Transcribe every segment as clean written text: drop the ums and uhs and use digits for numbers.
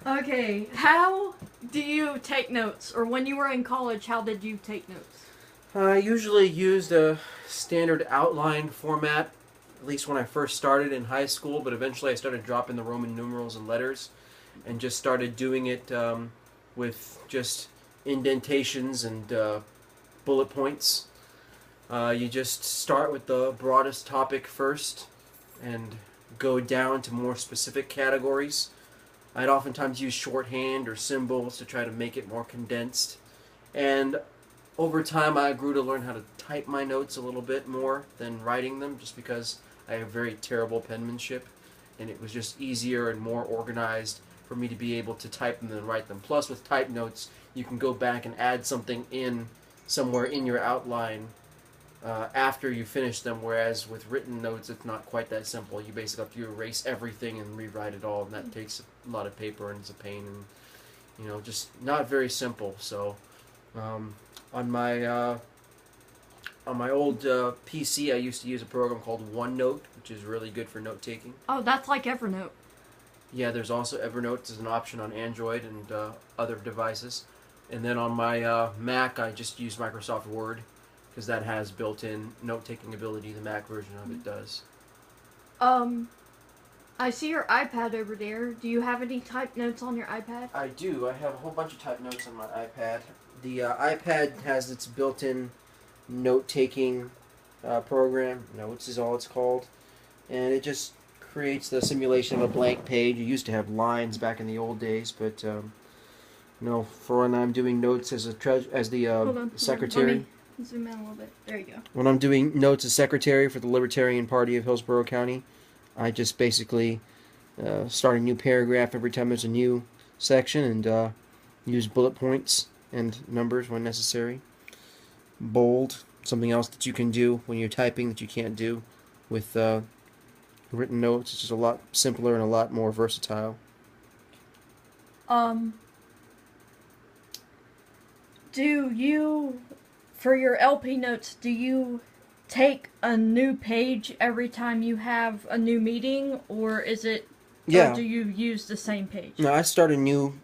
Okay, how do you take notes? Or when you were in college, how did you take notes? I usually used a standard outline format, at least when I first started in high school, but eventually I started dropping the Roman numerals and letters and just started doing it with just indentations and bullet points. You just start with the broadest topic first and go down to more specific categories. I'd oftentimes use shorthand or symbols to try to make it more condensed. And over time, I grew to learn how to type my notes a little bit more than writing them, just because I have very terrible penmanship, and it was just easier and more organized for me to be able to type them than write them. Plus, with type notes, you can go back and add something in somewhere in your outline after you finish them, whereas with written notes, it's not quite that simple. You basically have to erase everything and rewrite it all, and that takes a lot of paper and it's a pain, and just not very simple. So on my old PC, I used to use a program called OneNote, which is really good for note taking. Oh, that's like Evernote. Yeah, there's also Evernote as an option on Android and other devices. And then on my Mac, I just use Microsoft Word because that has built-in note-taking ability. The Mac version of it does. I see your iPad over there. Do you have any type notes on your iPad? I do. I have a whole bunch of type notes on my iPad. The iPad has its built-in note-taking program. Notes is all it's called. And it just creates the simulation of a blank page. You used to have lines back in the old days, but for when I'm doing notes as the secretary. Let me zoom in a little bit. There you go. When I'm doing notes as secretary for the Libertarian Party of Hillsborough County, I just basically start a new paragraph every time there's a new section and use bullet points and numbers when necessary. Bold, something else that you can do when you're typing that you can't do with written notes. It's just a lot simpler and a lot more versatile. Do you, for your LP notes, do you take a new page every time you have a new meeting, or is it? Yeah. Or do you use the same page? No, I start a new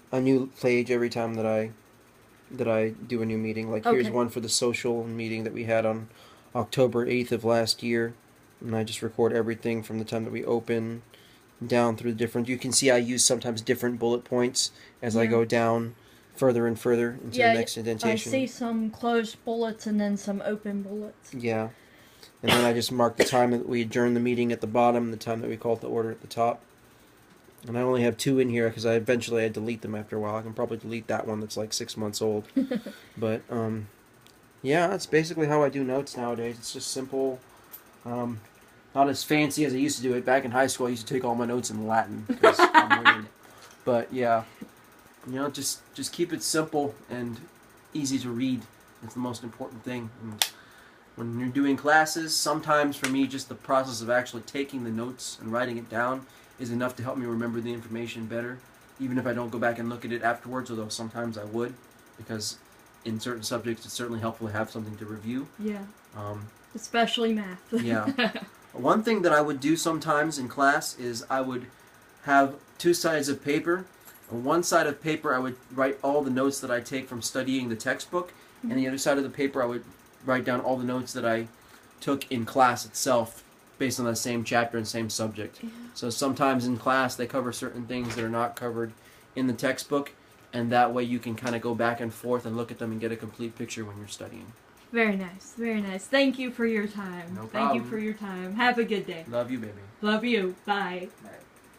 page every time that I do a new meeting. Like here's one for the social meeting that we had on October 8th of last year, and I just record everything from the time that we open down through the different. You can see I use sometimes different bullet points as I go down further and further into the next indentation. I see some closed bullets and then some open bullets. Yeah. And then I just mark the time that we adjourn the meeting at the bottom and the time that we call it the order at the top. And I only have 2 in here because I delete them after a while. I can probably delete that one that's like 6 months old. But, yeah, that's basically how I do notes nowadays. It's just simple. Not as fancy as I used to do it. Back in high school, I used to take all my notes in Latin because I'm weird. But, yeah, just keep it simple and easy to read. It's the most important thing. And when you're doing classes, sometimes for me, just the process of actually taking the notes and writing it down is enough to help me remember the information better, even if I don't go back and look at it afterwards, although sometimes I would, because in certain subjects it's certainly helpful to have something to review. Yeah. Especially math. Yeah. One thing that I would do sometimes in class is I would have 2 sides of paper. On one side of paper I would write all the notes that I take from studying the textbook, and the other side of the paper I would write down all the notes that I took in class itself based on that same chapter and same subject. Yeah. So sometimes in class they cover certain things that are not covered in the textbook, and that way you can kind of go back and forth and look at them and get a complete picture when you're studying. Very nice, very nice. Thank you for your time. No problem. Thank you for your time. Have a good day. Love you, baby. Love you. Bye. Bye.